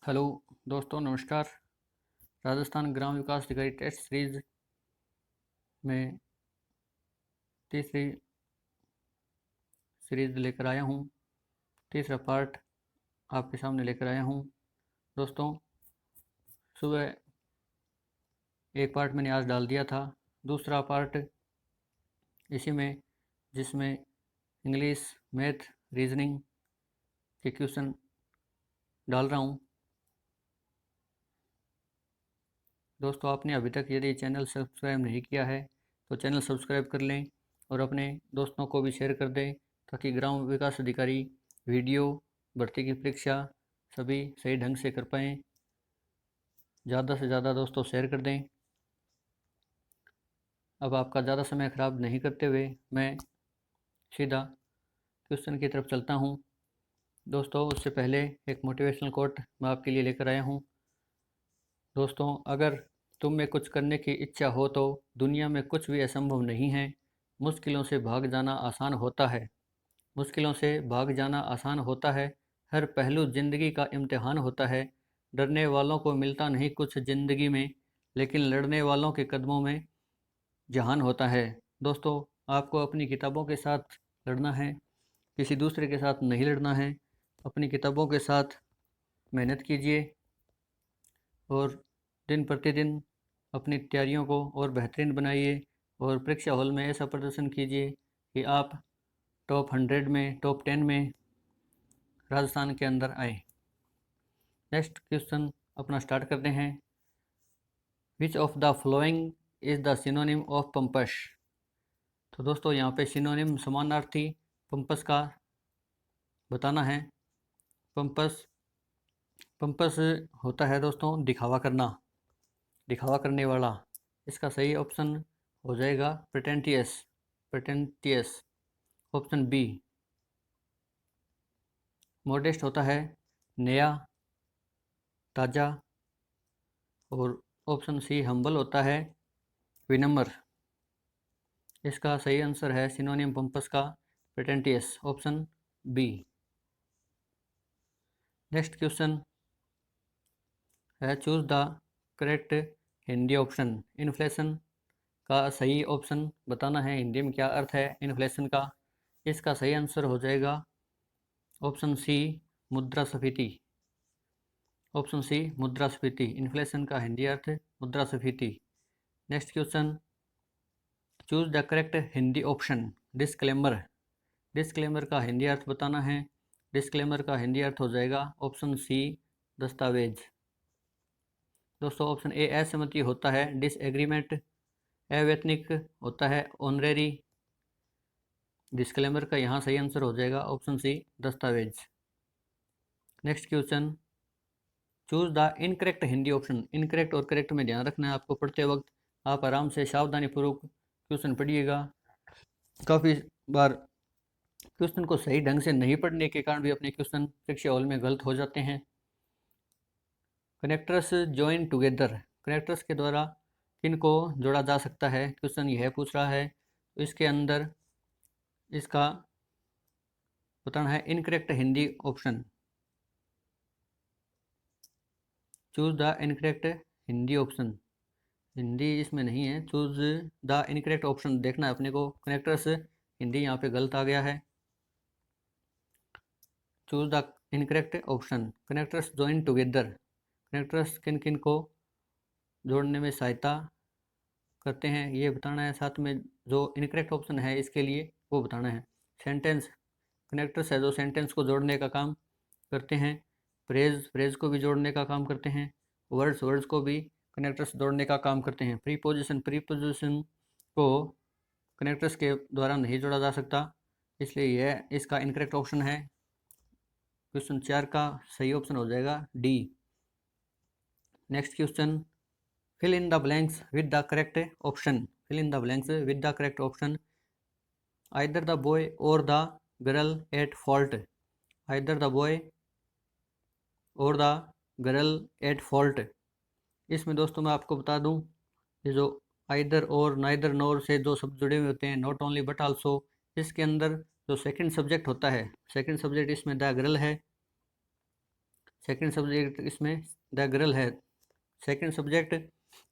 Hello दोस्तों, नमस्कार। राजस्थान ग्राम विकास अधिकारी टेस्ट सीरीज में तीसरी सीरीज लेकर आया हूँ। तीसरा पार्ट आपके सामने लेकर आया हूँ। दोस्तों, सुबह एक पार्ट मैंने आज डाल दिया था, दूसरा पार्ट इसी में, जिसमें इंग्लिश, मैथ, रीजनिंग के क्वेश्चन डाल रहा हूँ। दोस्तों, आपने अभी तक यदि चैनल सब्सक्राइब नहीं किया है तो चैनल सब्सक्राइब कर लें और अपने दोस्तों को भी शेयर कर दें, ताकि ग्राम विकास अधिकारी वीडियो, भर्ती की परीक्षा सभी सही ढंग से कर पाएँ। ज़्यादा से ज़्यादा दोस्तों शेयर कर दें। अब आपका ज़्यादा समय ख़राब नहीं करते हुए मैं सीधा क्वेश्चन की तरफ चलता हूँ। दोस्तों, उससे पहले एक मोटिवेशनल कोट मैं आपके लिए लेकर आया हूँ। दोस्तों, अगर तुम में कुछ करने की इच्छा हो तो दुनिया में कुछ भी असंभव नहीं है। मुश्किलों से भाग जाना आसान होता है। मुश्किलों से भाग जाना आसान होता है। हर पहलू ज़िंदगी का इम्तिहान होता है। डरने वालों को मिलता नहीं कुछ ज़िंदगी में, लेकिन लड़ने वालों के कदमों में जहान होता है। दोस्तों, आपको अपनी किताबों के साथ लड़ना है, किसी दूसरे के साथ नहीं लड़ना है। अपनी किताबों के साथ मेहनत कीजिए और दिन प्रतिदिन अपनी तैयारियों को और बेहतरीन बनाइए और परीक्षा हॉल में ऐसा प्रदर्शन कीजिए कि आप टॉप 100 में, टॉप 10 में राजस्थान के अंदर आए। नेक्स्ट क्वेश्चन अपना स्टार्ट करते हैं। Which of the following is the synonym of pampas. तो दोस्तों, यहाँ पे सिनोनिम समानार्थी पंपस का बताना है। पंपस पंपस होता है दोस्तों दिखावा करना, दिखावा करने वाला। इसका सही ऑप्शन हो जाएगा प्रेटेंटियस, प्रेटेंटियस, ऑप्शन बी। मॉडेस्ट होता है नया, ताज़ा, और ऑप्शन सी हम्बल होता है विनम्र। इसका सही आंसर है सिनोनिम पंपस का प्रेटेंटियस, ऑप्शन बी। नेक्स्ट क्वेश्चन है choose the correct Hindi option. Inflation का सही ऑप्शन बताना है। हिंदी में क्या अर्थ है इन्फ्लेशन का। इसका सही आंसर हो जाएगा ऑप्शन सी मुद्रास्फीति, ऑप्शन सी मुद्रास्फीति। इन्फ्लेशन का हिंदी अर्थ मुद्रास्फीति। Next question, choose the correct Hindi option. Disclaimer, disclaimer का हिंदी अर्थ बताना है। डिस्क्लेमर का हिंदी अर्थ हो जाएगा ऑप्शन सी दस्तावेज। दोस्तों, ऑप्शन ए असहमति होता है डिसएग्रीमेंट, अवैतनिक होता है ऑनरेरी। डिस्क्लेमर का यहाँ सही आंसर हो जाएगा ऑप्शन सी दस्तावेज। Next question, choose the incorrect Hindi option. Incorrect और करेक्ट में ध्यान रखना है आपको पढ़ते वक्त। आप आराम से सावधानीपूर्वक क्वेश्चन पढ़िएगा। काफ़ी बार क्वेश्चन को सही ढंग से नहीं पढ़ने के कारण भी अपने क्वेश्चन परीक्षा हॉल में गलत हो जाते हैं। कनेक्टर्स जॉइन टुगेदर, कनेक्टर्स के द्वारा किन को जोड़ा जा सकता है, क्वेश्चन यह पूछ रहा है। तो इसके अंदर इसका बताना है incorrect Hindi option. Choose the incorrect Hindi option. Hindi इसमें नहीं है। चूज द इनकरेक्ट ऑप्शन देखना है अपने को। कनेक्टर्स हिंदी यहाँ पे गलत आ गया है। Choose the incorrect option. Connectors join together, connectors किन किन को जोड़ने में सहायता करते हैं ये बताना है। साथ में जो इनकरेक्ट ऑप्शन है इसके लिए वो बताना है। सेंटेंस, कनेक्टर्स है जो सेंटेंस को जोड़ने का काम करते हैं। फ्रेज, फ्रेज को भी जोड़ने का काम करते हैं। वर्ड्स, वर्ड्स को भी कनेक्टर्स जोड़ने का काम करते हैं। प्रीपोजिशन, प्रीपोजिशन को कनेक्टर्स के द्वारा नहीं जोड़ा जा सकता, इसलिए यह इसका इनकरेक्ट ऑप्शन है। क्वेश्चन 4 का सही ऑप्शन हो जाएगा D. Next question, fill in the blanks with the correct option, fill in the blanks with the correct option। either the boy or the girl at fault, either the boy or the girl at fault। इसमें दोस्तों मैं आपको बता दूं, ये जो either और neither nor से जो शब्द जुड़े हुए होते हैं, not only but also, इसके अंदर जो सेकंड सब्जेक्ट होता है, सेकंड सब्जेक्ट इसमें द गर्ल है। सेकंड सब्जेक्ट इसमें द गर्ल है। सेकंड सब्जेक्ट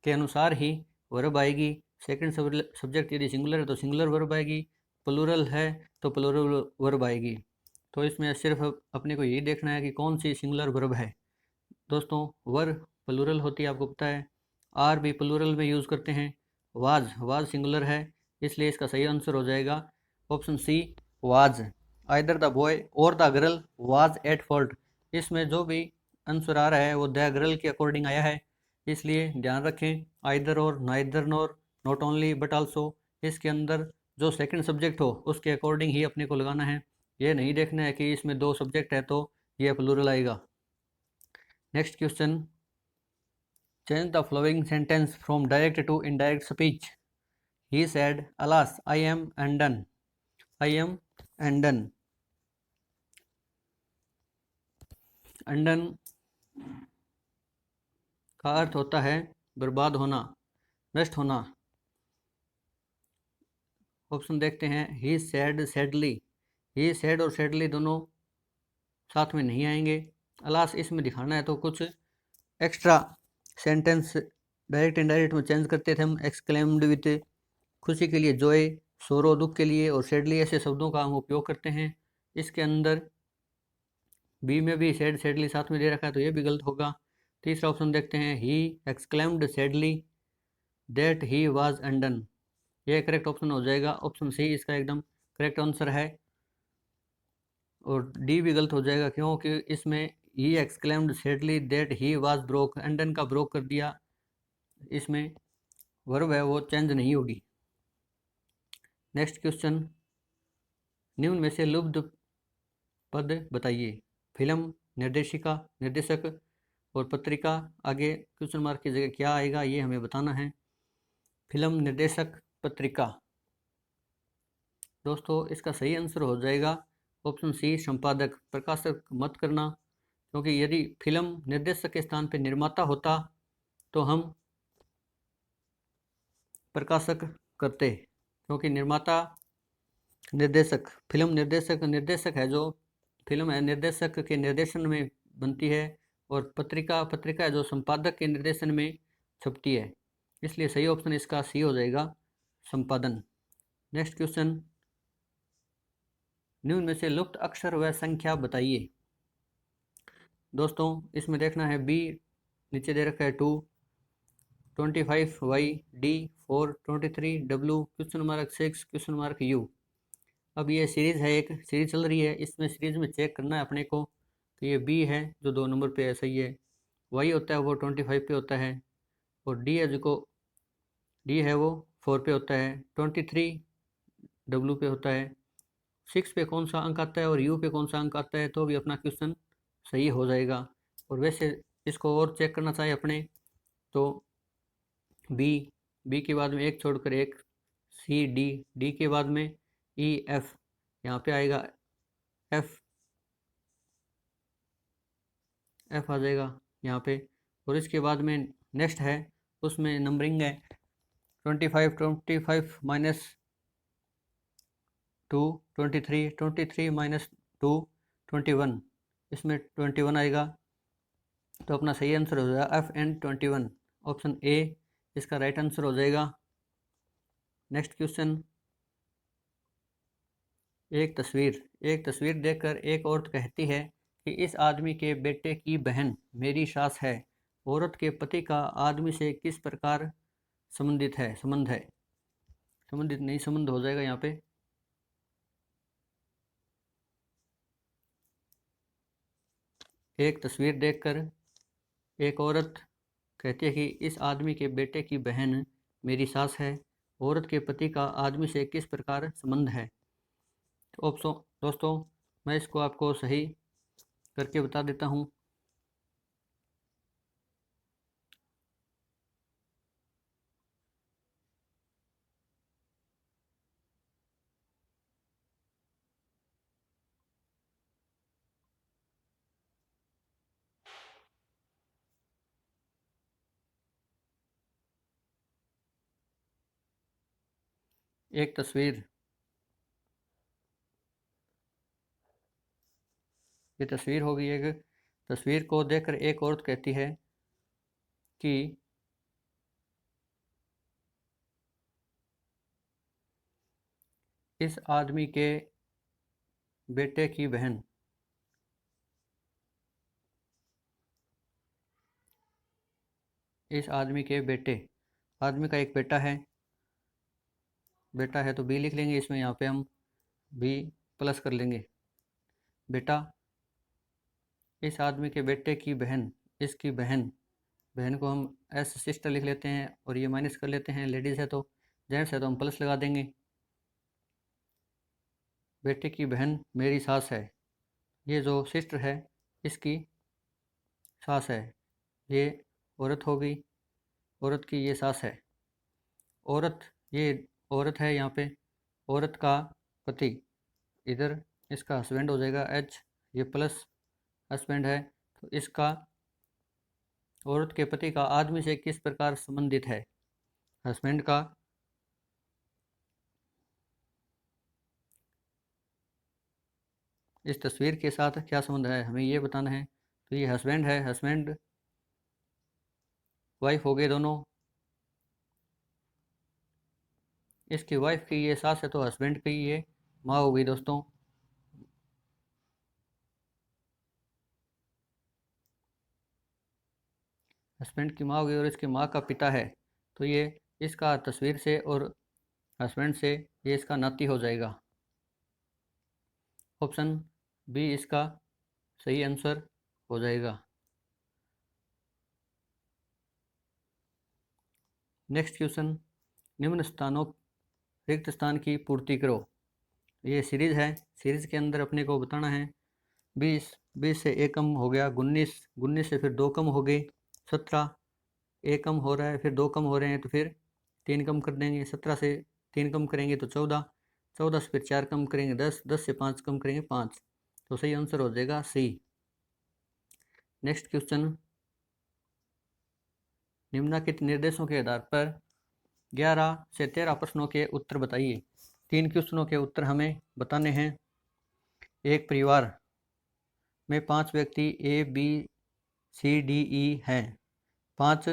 के अनुसार ही वर्ब आएगी। सेकंड सब्जेक्ट यदि सिंगुलर है तो सिंगुलर वर्ब आएगी, प्लूरल है तो प्लूरल वर्ब आएगी। तो इसमें सिर्फ अपने को यही देखना है कि कौन सी सिंगुलर वर्ब है। दोस्तों वर प्लूरल होती है, आपको पता है। आर भी प्लूरल में यूज़ करते हैं। वाज सिंगुलर है, इसलिए इसका सही आंसर हो जाएगा option C, was. Either the boy और the girl was at fault. इसमें जो भी आंसर आ रहा है वो द गर्ल के अकॉर्डिंग आया है, इसलिए ध्यान रखें आइदर और, neither nor, not only but also, इसके अंदर जो सेकंड सब्जेक्ट हो उसके अकॉर्डिंग ही अपने को लगाना है। ये नहीं देखना है कि इसमें दो सब्जेक्ट है तो ये प्लूरल आएगा। Next question, change the flowing sentence from direct to indirect speech. He said alas I am undone. I am undone. Undone का अर्थ होता है बर्बाद होना, नष्ट होना। ऑप्शन देखते हैं, ही सैड, सैडली। ही सैड और सैडली दोनों साथ में नहीं आएंगे। अलास इसमें दिखाना है तो कुछ एक्स्ट्रा सेंटेंस डायरेक्ट इनडायरेक्ट में चेंज करते थे हम। एक्सक्लेम्ड विथ खुशी के लिए जॉय, सोरो दुख के लिए, और सैडली ऐसे शब्दों का हम उपयोग करते हैं। इसके अंदर बी में भी सैड सैडली साथ में दे रखा है तो ये भी गलत होगा। तीसरा ऑप्शन देखते हैं, he exclaimed sadly that he was undone. ये करेक्ट ऑप्शन हो जाएगा, ऑप्शन सी इसका एकदम करेक्ट आंसर है। और डी भी गलत हो जाएगा क्योंकि इसमें he exclaimed sadly that he was broke, undone का ब्रोक कर दिया। इसमें वर्ब है वो चेंज नहीं होगी। नेक्स्ट क्वेश्चन, निम्न में से लुब्ध पद बताइए। फिल्म, निर्देशिका, निर्देशक और पत्रिका। आगे क्वेश्चन मार्क की जगह क्या आएगा ये हमें बताना है। फिल्म, निर्देशक, पत्रिका। दोस्तों इसका सही आंसर हो जाएगा ऑप्शन सी, संपादक। प्रकाशक मत करना, क्योंकि यदि फिल्म निर्देशक के स्थान पर निर्माता होता तो हम प्रकाशक करते, क्योंकि निर्माता निर्देशक, फिल्म निर्देशक निर्देशक है, जो फिल्म है निर्देशक के निर्देशन में बनती है, और पत्रिका पत्रिका है जो संपादक के निर्देशन में छपती है। इसलिए सही ऑप्शन इसका सी हो जाएगा, संपादन। नेक्स्ट क्वेश्चन, निम्न में से लुप्त अक्षर व संख्या बताइए। दोस्तों इसमें देखना है बी नीचे दे रखा है 2, 25 Y, D 4, 23 W, question mark 6, question mark U. अब ये सीरीज़ है, एक सीरीज चल रही है, इसमें सीरीज़ में चेक करना है अपने को कि ये बी है जो 2 नंबर पे है, सही है। वाई होता है वो 25 पे होता है, और डी है जो डी है वो 4 पे होता है, 23 डब्ल्यू पे होता है, 6 पे कौन सा अंक आता है और यू पे कौन सा अंक आता है, तो भी अपना क्वेश्चन सही हो जाएगा। और वैसे इसको और चेक करना चाहे अपने तो बी, बी के बाद में एक छोड़कर एक, सी, डी, डी के बाद में ई, एफ, यहाँ पे आएगा एफ, एफ आ जाएगा यहाँ पे। और इसके बाद में नेक्स्ट है, उसमें नंबरिंग है 25, 25 माइनस 2, 23, 23 माइनस 2, 21, इसमें 21 आएगा। तो अपना सही आंसर हो जाएगा एफ एन 21, ऑप्शन ए इसका राइट आंसर हो जाएगा। नेक्स्ट क्वेश्चन, एक तस्वीर देखकर एक औरत कहती है कि इस आदमी के बेटे की बहन मेरी सास है। औरत के पति का आदमी से किस प्रकार संबंध है, संबंधित नहीं, संबंध हो जाएगा यहाँ पे। एक तस्वीर देखकर एक औरत कहती है कि इस आदमी के बेटे की बहन मेरी सास है। औरत के पति का आदमी से किस प्रकार संबंध है। तो दोस्तों मैं इसको आपको सही करके बता देता हूँ। एक तस्वीर, ये तस्वीर होगी एक तस्वीर को देखकर एक औरत कहती है कि इस आदमी के बेटे की बहन, इस आदमी के बेटे, आदमी का एक बेटा है, बेटा है तो बी लिख लेंगे इसमें, यहाँ पे हम बी प्लस कर लेंगे। बेटा, इस आदमी के बेटे की बहन, इसकी बहन, बहन को हम एस सिस्टर लिख लेते हैं और ये माइनस कर लेते हैं, लेडीज़ है तो, जेंट्स है तो हम प्लस लगा देंगे। बेटे की बहन मेरी सास है, ये जो सिस्टर है इसकी सास है, ये औरत हो गई, औरत की ये सास है। औरत, ये औरत है यहाँ पे, औरत का पति, इधर इसका हस्बैंड हो जाएगा एच, ये प्लस हस्बैंड है तो इसका, औरत के पति का आदमी से किस प्रकार संबंधित है, हस्बैंड का इस तस्वीर के साथ क्या संबंध है हमें ये बताना है। तो ये हस्बैंड है, हस्बैंड वाइफ हो गए दोनों, इसकी वाइफ की ये सास है तो हस्बैंड की ये माँ हो गई दोस्तों। हस्बैंड की माँ हो गई और इसकी माँ का पिता है, तो ये इसका तस्वीर से और हस्बैंड से ये इसका नाती हो जाएगा। ऑप्शन बी इसका सही आंसर हो जाएगा। नेक्स्ट क्वेश्चन, निम्न स्थानों रिक्त स्थान की पूर्ति करो। ये सीरीज है, सीरीज के अंदर अपने को बताना है 20, 20 से एक कम हो गया 19, 19 से फिर 2 कम हो गए 17, एक कम हो रहा है फिर 2 कम हो रहे हैं तो फिर 3 कम कर देंगे, 17 से 3 कम करेंगे तो 14, 14 से फिर 4 कम करेंगे 10, 10 से 5 कम करेंगे 5, तो सही आंसर हो जाएगा सी। नेक्स्ट क्वेश्चन, निम्नलिखित निर्देशों के आधार पर 11 से 13 प्रश्नों के उत्तर बताइए। 3 क्वेश्चनों के उत्तर हमें बताने हैं। एक परिवार में 5 व्यक्ति A B C D E हैं, 5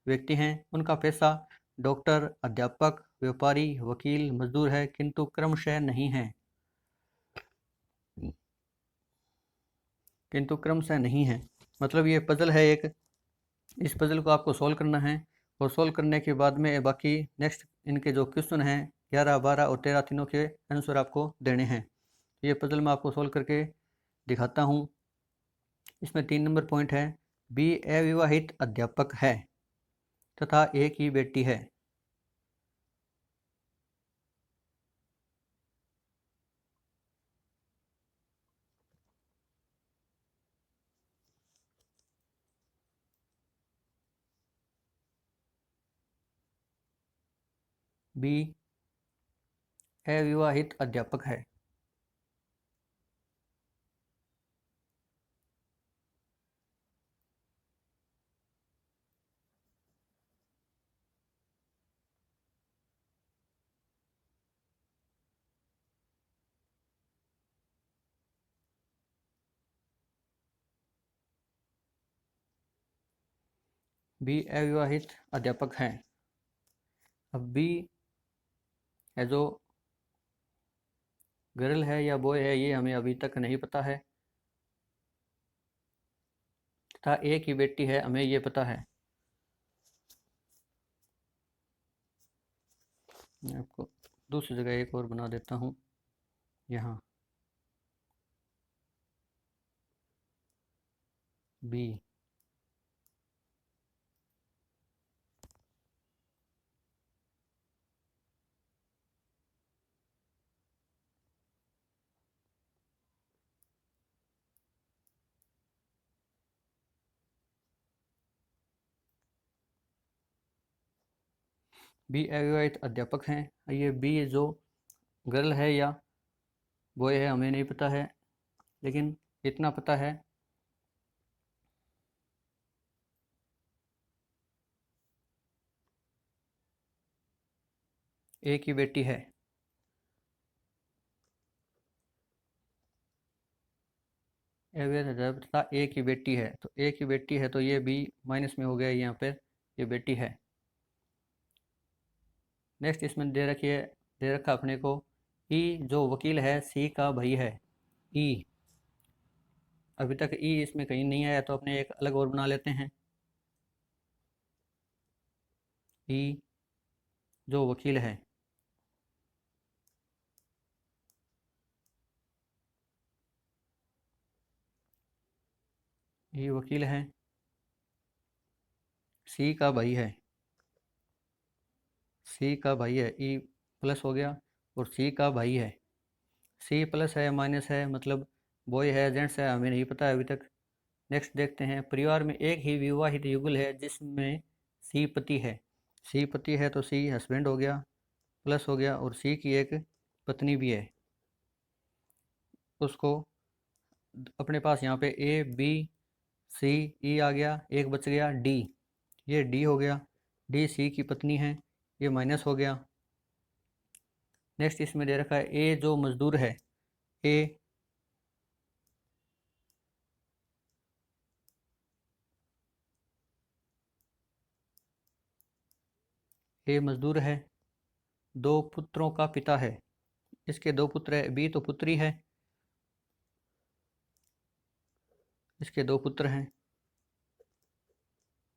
व्यक्ति हैं, उनका पेशा डॉक्टर, अध्यापक, व्यापारी, वकील, मजदूर है, किंतु क्रमशः नहीं है, किंतु क्रमशः नहीं है मतलब ये पजल है एक, इस पजल को आपको सॉल्व करना है और सॉल्व करने के बाद में बाकी नेक्स्ट इनके जो क्वेश्चन हैं 11, 12 और 13 तीनों के आंसर आपको देने हैं। ये पजल मैं आपको सॉल्व करके दिखाता हूँ। इसमें 3 नंबर पॉइंट है, बी अविवाहित अध्यापक है तथा एक ही बेटी है। बी अविवाहित अध्यापक है। बी अविवाहित अध्यापक हैं। अब बी है जो गर्ल है या बॉय है ये हमें अभी तक नहीं पता है, तथा एक ही बेटी है हमें ये पता है। मैं आपको दूसरी जगह एक और बना देता हूँ, यहाँ बी, बी अविवाहित अध्यापक हैं। ये बी जो गर्ल है या बॉय है हमें नहीं पता है, लेकिन इतना पता है एक ही बेटी है। अवैध अध्यापक तथा ए की बेटी है, तो ए की बेटी है तो ये बी माइनस में हो गया यहाँ पर, ये बेटी है। नेक्स्ट इसमें दे रखा अपने को ई जो वकील है सी का भाई है। ई अभी तक ई इसमें कहीं नहीं आया तो अपने एक अलग और बना लेते हैं। ई जो वकील है, ई वकील है, सी का भाई है, सी का भाई है, ई प्लस हो गया और सी का भाई है। सी प्लस है माइनस है मतलब बॉय है जेंट्स है हमें नहीं पता है अभी तक। नेक्स्ट देखते हैं, परिवार में एक ही विवाहित युगल है जिसमें सी पति है। सी पति है तो सी हस्बैंड हो गया, प्लस हो गया और सी की एक पत्नी भी है। उसको अपने पास यहाँ पे ए बी सी ई आ गया, एक बच गया डी, ये डी हो गया, डी सी की पत्नी है, ये माइनस हो गया। नेक्स्ट इसमें दे रखा है ए जो मजदूर है, ए ए मजदूर है, दो पुत्रों का पिता है। इसके दो पुत्र है, बी तो पुत्री है, इसके दो पुत्र हैं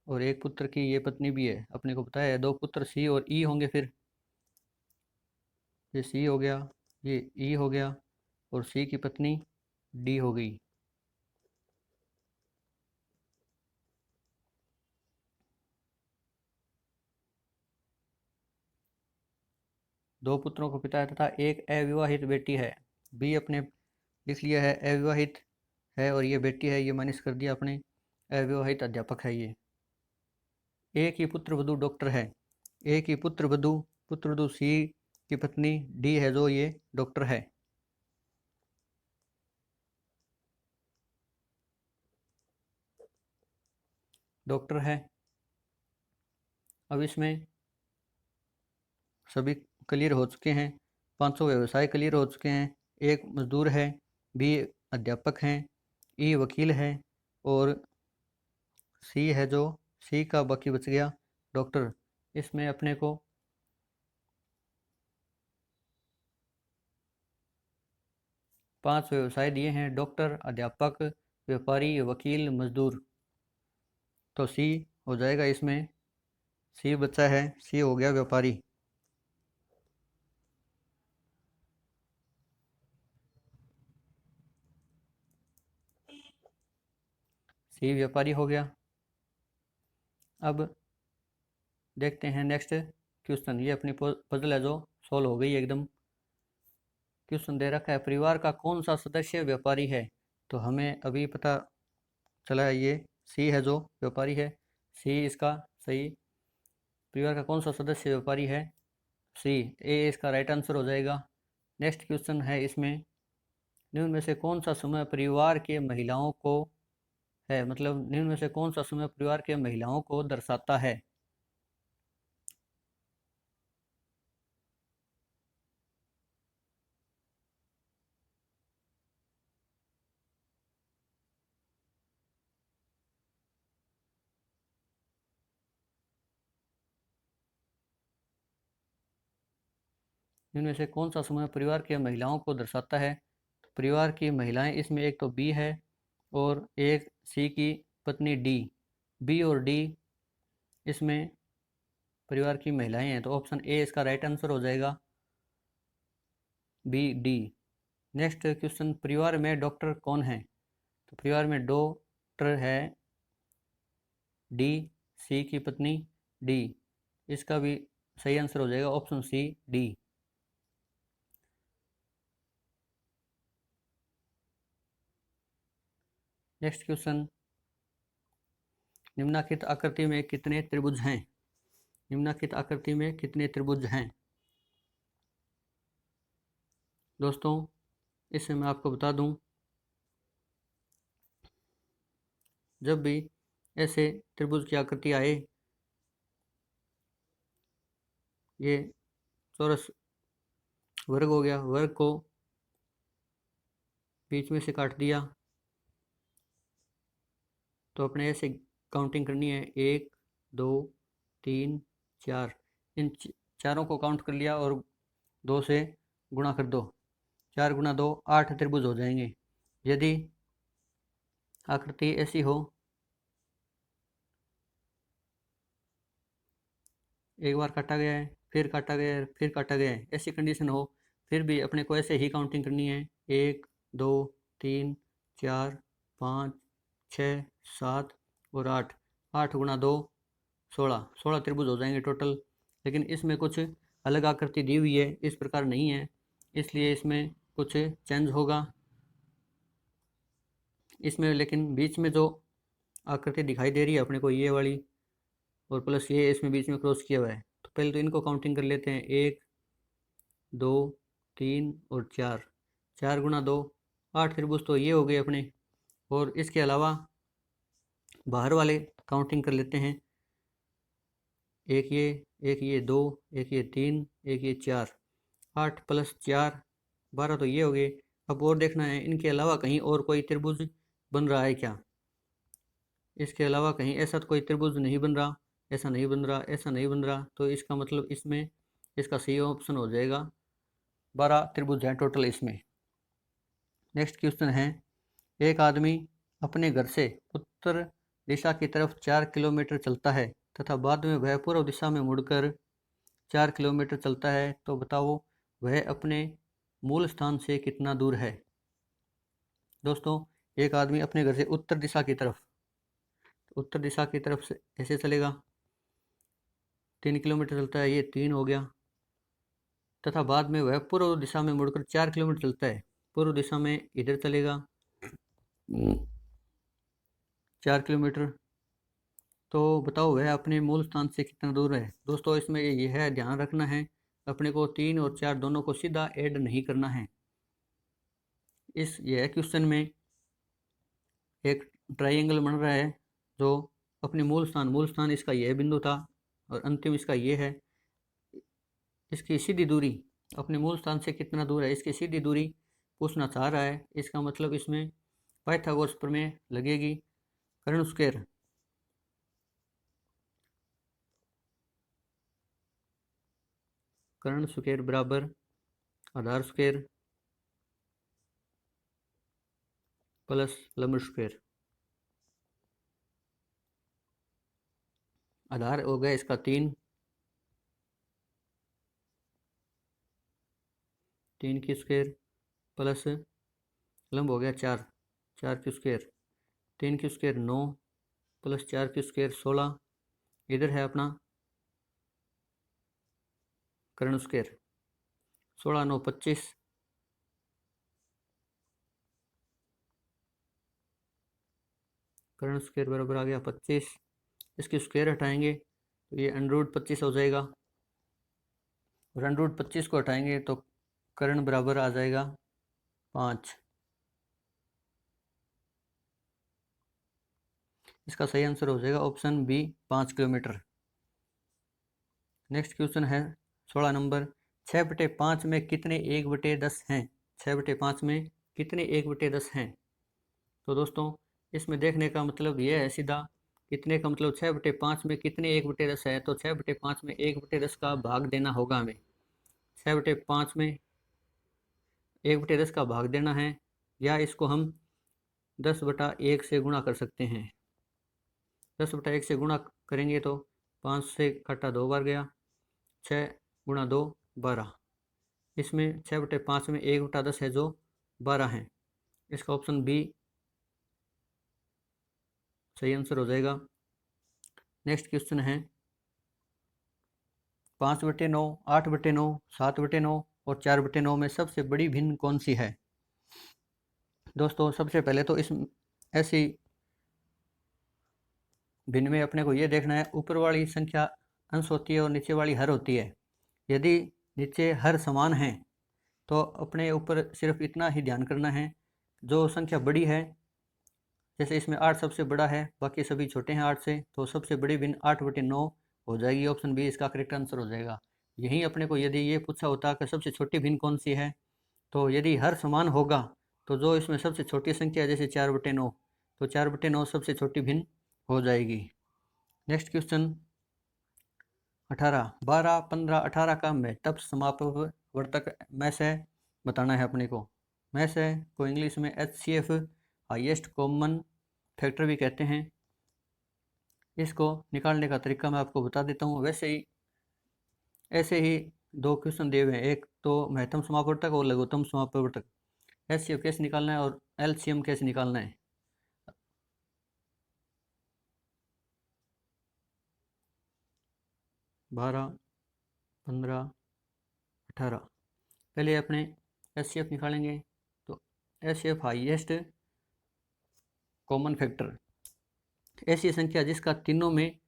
और एक पुत्र की ये पत्नी भी है। अपने को पता है दो पुत्र सी और ई होंगे, फिर ये सी हो गया, ये ई हो गया और सी की पत्नी डी हो गई। दो पुत्रों को पिता है तथा एक अविवाहित बेटी है। बी अपने लिख लिया है अविवाहित है और ये बेटी है, ये माइनस कर दिया अपने, अविवाहित अध्यापक है ये। एक ही पुत्र वधु डॉक्टर है, एक ही पुत्र वधु सी की पत्नी डी है जो ये डॉक्टर है। डॉक्टर है। अब इसमें सभी क्लियर हो चुके हैं, 500 व्यवसाय क्लियर हो चुके हैं। एक मजदूर है, बी अध्यापक हैं, ई वकील है और सी है जो सी का बाकी बच गया डॉक्टर। इसमें अपने को 5 व्यवसाय दिए हैं, डॉक्टर अध्यापक व्यापारी वकील मजदूर, तो सी हो जाएगा इसमें, सी बचा है, सी हो गया व्यापारी। सी व्यापारी हो गया। अब देखते हैं नेक्स्ट क्वेश्चन, ये अपनी पजल है जो सोल्व हो गई एकदम। क्वेश्चन दे रखा है परिवार का कौन सा सदस्य व्यापारी है, तो हमें अभी पता चला है ये सी है जो व्यापारी है, सी इसका सही। परिवार का कौन सा सदस्य व्यापारी है, सी, ए इसका राइट आंसर हो जाएगा। नेक्स्ट क्वेश्चन है इसमें, निम्न में से कौन सा समय परिवार के महिलाओं को है, मतलब निम्न में से कौन सा समय परिवार के महिलाओं को दर्शाता है। इनमें से कौन सा समूह परिवार के महिलाओं को दर्शाता है, तो परिवार की महिलाएं इसमें एक तो बी है और एक सी की पत्नी डी, बी और डी इसमें परिवार की महिलाएं हैं, तो ऑप्शन ए इसका राइट आंसर हो जाएगा, बी डी। नेक्स्ट क्वेश्चन, परिवार में डॉक्टर कौन है, तो परिवार में डॉक्टर है डी, सी की पत्नी डी, इसका भी सही आंसर हो जाएगा option C D. Next question, निम्नलिखित आकृति में कितने त्रिभुज हैं, निम्नलिखित आकृति में कितने त्रिभुज हैं। दोस्तों इससे मैं आपको बता दूं, जब भी ऐसे त्रिभुज की आकृति आए, ये चौरस वर्ग हो गया, वर्ग को बीच में से काट दिया, तो अपने ऐसे काउंटिंग करनी है, 1 2 3 4, इन चारों को काउंट कर लिया और 2 से गुणा कर दो, 4 गुणा 2 8 त्रिभुज हो जाएंगे। यदि आकृति ऐसी हो, एक बार काटा गया है, फिर काटा गया है, फिर काटा गया है, ऐसी कंडीशन हो, फिर भी अपने को ऐसे ही काउंटिंग करनी है, 1 2 3 4 5 6 7 और 8, 8 गुणा 2 16, 16 त्रिभुज हो जाएंगे टोटल। लेकिन इसमें कुछ अलग आकृति दी हुई है, इस प्रकार नहीं है, इसलिए इसमें कुछ चेंज होगा इसमें। लेकिन बीच में जो आकृति दिखाई दे रही है अपने को, ये वाली और प्लस ये इसमें बीच में क्रॉस किया हुआ है, तो पहले तो इनको काउंटिंग कर लेते हैं, 1 2 3 और 4, 4 गुणा 2 8 त्रिभुज तो ये हो गए अपने। और इसके अलावा बाहर वाले काउंटिंग कर लेते हैं, एक ये 2, एक ये 3, एक ये 4, 8 प्लस 4 12 तो ये हो गए। अब और देखना है इनके अलावा कहीं और कोई त्रिभुज बन रहा है क्या, इसके अलावा कहीं ऐसा तो कोई त्रिभुज नहीं बन रहा, ऐसा नहीं बन रहा, ऐसा नहीं बन रहा, तो इसका मतलब इसमें इसका सही ऑप्शन हो जाएगा, 12 त्रिभुज हैं टोटल इसमें। नेक्स्ट क्वेश्चन है, एक आदमी अपने घर से उत्तर दिशा की तरफ 4 किलोमीटर चलता है तथा बाद में वह पूर्व दिशा में मुड़कर 4 किलोमीटर चलता है, तो बताओ वह अपने मूल स्थान से कितना दूर है। दोस्तों, एक आदमी अपने घर से उत्तर दिशा की तरफ से ऐसे चलेगा, 3 किलोमीटर चलता है, ये 3 हो गया, तथा बाद में वह पूर्व दिशा में मुड़कर 4 किलोमीटर चलता है, पूर्व दिशा में इधर चलेगा 4 किलोमीटर, तो बताओ वह अपने मूल स्थान से कितना दूर है। दोस्तों, इसमें यह है ध्यान रखना है, अपने को 3 और 4 दोनों को सीधा ऐड नहीं करना है। यह क्वेश्चन में एक ट्राइंगल बन रहा है, जो अपने मूल स्थान इसका यह बिंदु था और अंतिम इसका यह है, इसकी सीधी दूरी अपने मूल स्थान से कितना दूर है, इसकी सीधी दूरी पूछना चाह रहा है। इसका मतलब इसमें पाइथागोरस प्रमेय लगेगी, कर्ण स्क्वायर बराबर आधार स्क्वायर प्लस लंब स्क्वायर। आधार हो गया इसका 3 की स्क्वायर प्लस लंब हो गया 4 की स्क्वायर, 3 की स्क्वायर 9 प्लस 4 की स्क्वायर 16, इधर है अपना कर्ण स्क्वायर, 16 9 25, कर्ण स्क्वायर बराबर आ गया 25, इसकी स्क्वायर हटाएंगे तो ये √25 हो जाएगा, और √25 को हटाएंगे तो कर्ण बराबर आ जाएगा 5। इसका सही आंसर हो जाएगा option B, 5 kilometre. Next question है 16 नंबर, 6/5 में कितने 1/10 हैं। 6/5 में कितने 1/10 हैं। तो दोस्तों, इसमें देखने का मतलब यह है सीधा, कितने का मतलब 6/5 में कितने 1/10 है, तो 6/5 में 1/10 का भाग देना होगा हमें। 6/5 में 1/10 का भाग देना है, या इसको हम 10/1 से गुणा कर सकते हैं। 10/1 से गुणा करेंगे तो 5 से काटा 2 बार गया, 6 गुणा 2 12, इसमें 6/5 में 1/10 है जो 12 है, इसका ऑप्शन बी सही आंसर हो जाएगा। नेक्स्ट क्वेश्चन है 5/9, 8/9, 7/9 और 4/9 में सबसे बड़ी भिन्न कौन सी है। दोस्तों, सबसे पहले तो इस ऐसी भिन्न में अपने को ये देखना है, ऊपर वाली संख्या अंश होती है और नीचे वाली हर होती है। यदि नीचे हर समान है तो अपने ऊपर सिर्फ इतना ही ध्यान करना है, जो संख्या बड़ी है, जैसे इसमें 8 सबसे बड़ा है, बाकी सभी छोटे हैं 8 से, तो सबसे बड़ी भिन्न 8/9 हो जाएगी, ऑप्शन बी इसका करेक्ट आंसर हो जाएगा। यहीं अपने को यदि ये पूछा होता कि सबसे छोटी भिन्न कौन सी है, तो यदि हर समान होगा तो जो इसमें सबसे छोटी संख्या है, जैसे 4/9, तो 4/9 सबसे छोटी भिन्न हो जाएगी। नेक्स्ट क्वेश्चन 18, 12, 15, 18 का महत्तम समापवर्तक में से बताना है अपने को। में से को इंग्लिश में HCF हाईएस्ट कॉमन फैक्टर भी कहते हैं। इसको निकालने का तरीका मैं आपको बता देता हूँ। ऐसे ही दो क्वेश्चन दिए हुए हैं, एक तो महत्तम समापवर्तक और लघुत्तम समापवर्तक। HCF कैसे निकालना है और LCM कैसे निकालना है। बारह, 15, 18। पहले अपने HCF निकालेंगे। तो HCF हाईएस्ट कॉमन फैक्टर, ऐसी संख्या जिसका तीनों में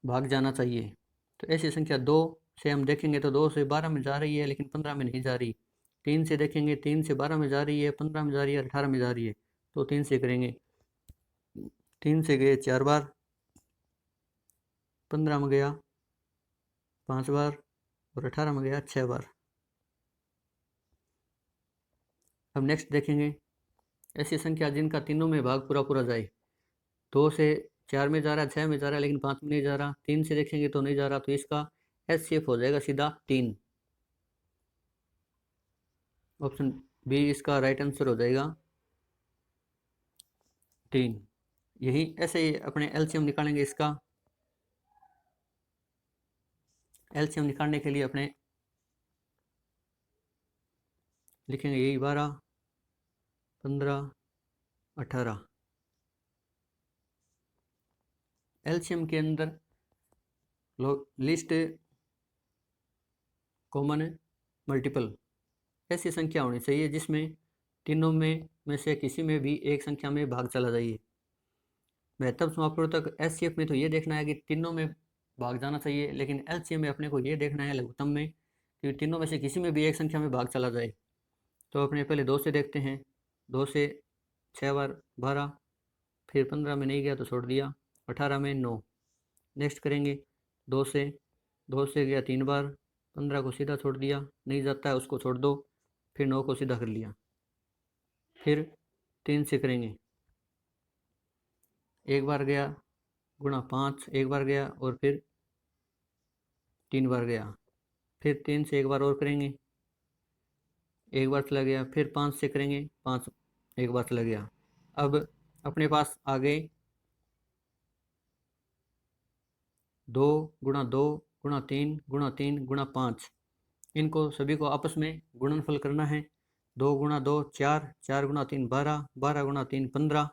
भाग जाना चाहिए। तो ऐसी संख्या 2 से हम देखेंगे तो 2 से 12 में जा रही है लेकिन 15 में नहीं जा रही। 3 से देखेंगे 3 से 12 में जा रही है, 15 में जा रही है, 18 में जा रही है। तो 3 से करेंगे। 3 से गए 4 बार, 15 में गया 5 बार और 18 में गया 6 बार। अब नेक्स्ट देखेंगे ऐसी संख्या जिनका तीनों में भाग पूरा पूरा जाए। 2 से 4 में जा रहा है, 6 में जा रहा है लेकिन 5 में नहीं जा रहा। 3 से देखेंगे तो नहीं जा रहा, तो इसका HCF हो जाएगा सीधा 3। ऑप्शन बी इसका राइट आंसर हो जाएगा 3। यही ऐसे ही अपने LCM निकालेंगे। इसका LCM निकालने के लिए अपने लिखेंगे यही 12, 15, 18। LCM के अंदर लिस्ट कॉमन मल्टीपल ऐसी संख्या होनी चाहिए जिसमें तीनों में से किसी में भी एक संख्या में भाग चला जाइए। महत्तम समापवर्तक HCF में तो ये देखना है कि तीनों में भाग जाना चाहिए, लेकिन LCM में अपने को ये देखना है लघुत्तम में कि तीनों में से किसी में भी एक संख्या में भाग चला जाए। तो अपने पहले 2 से देखते हैं। 2 से 6 बार 12, फिर 15 में नहीं गया तो छोड़ दिया, 18 में 9। नेक्स्ट करेंगे 2 से गया 3 बार, 15 को सीधा छोड़ दिया, नहीं जाता है उसको छोड़ दो, फिर 9 को सीधा कर लिया। फिर 3 से करेंगे, एक बार गया गुणा 5, एक बार गया और फिर 3 बार गया। फिर 3 से एक बार और करेंगे, एक बार चला गया। फिर 5 से करेंगे, 5 एक बार चला गया। अब अपने पास आ गए 2 गुणा 2 गुणा 3 गुणा 3 गुणा 5। इनको सभी को आपस में गुणनफल करना है। 2 गुणा 2 4, 4 गुणा 3 12, 12 गुणा 3 15,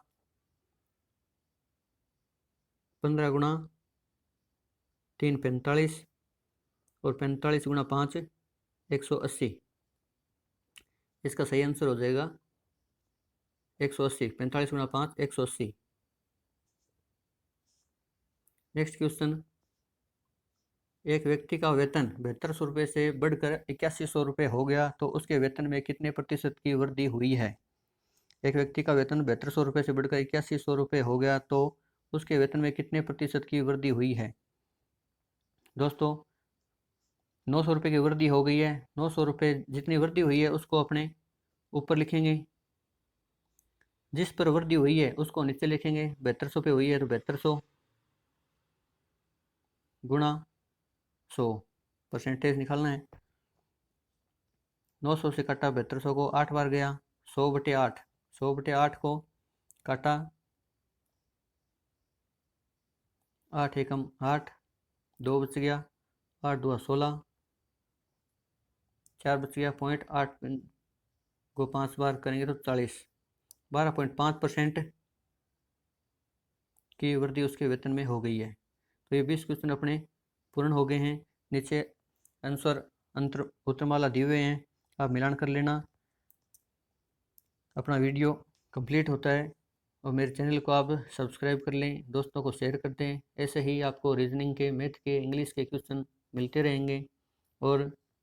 15 गुणा 3 45 और 45 गुणा 5 180। इसका सही आंसर हो जाएगा 180। 45 गुणा 5 180। नेक्स्ट क्वेश्चन, एक व्यक्ति का वेतन 7200 रुपये से बढ़कर 8100 रुपये हो गया तो उसके वेतन में कितने प्रतिशत की वृद्धि हुई है। एक व्यक्ति का वेतन 7200 रुपये से बढ़कर 8100 रुपये हो गया तो उसके वेतन में कितने प्रतिशत की वृद्धि हुई है। दोस्तों 900 रुपये की वृद्धि हो गई है। 900 रुपये जितनी वृद्धि हुई है उसको अपने ऊपर लिखेंगे, जिस पर वृद्धि हुई है उसको नीचे लिखेंगे। 7200 पे हुई है तो 7200 गुणा 100 परसेंटेज निकालना है। 900 से काटा 7200 को 8 बार गया, 100/8। 100/8 को काटा 8 एकम 8, 2 बच गया, 8 2 16, 4 बच गया, 0.8 को 5 बार करेंगे तो 40, 12.5% की वृद्धि उसके वेतन में हो गई है। तो ये 20 क्वेश्चन अपने पूर्ण हो गए हैं। नीचे आंसर उत्तरमाला दिए हुए हैं, आप मिलान कर लेना। अपना वीडियो कंप्लीट होता है और मेरे चैनल को आप सब्सक्राइब कर लें, दोस्तों को शेयर कर दें। ऐसे ही आपको रीजनिंग के, मैथ के, इंग्लिश के क्वेश्चन मिलते रहेंगे और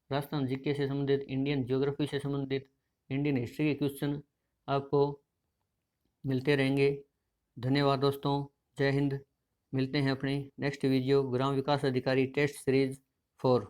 राजस्थान जीके से संबंधित, इंडियन ज्योग्राफी से संबंधित, इंडियन हिस्ट्री के क्वेश्चन आपको मिलते रहेंगे। धन्यवाद दोस्तों, जय हिंद। मिलते हैं अपनी नेक्स्ट वीडियो, ग्राम विकास अधिकारी टेस्ट सीरीज 4।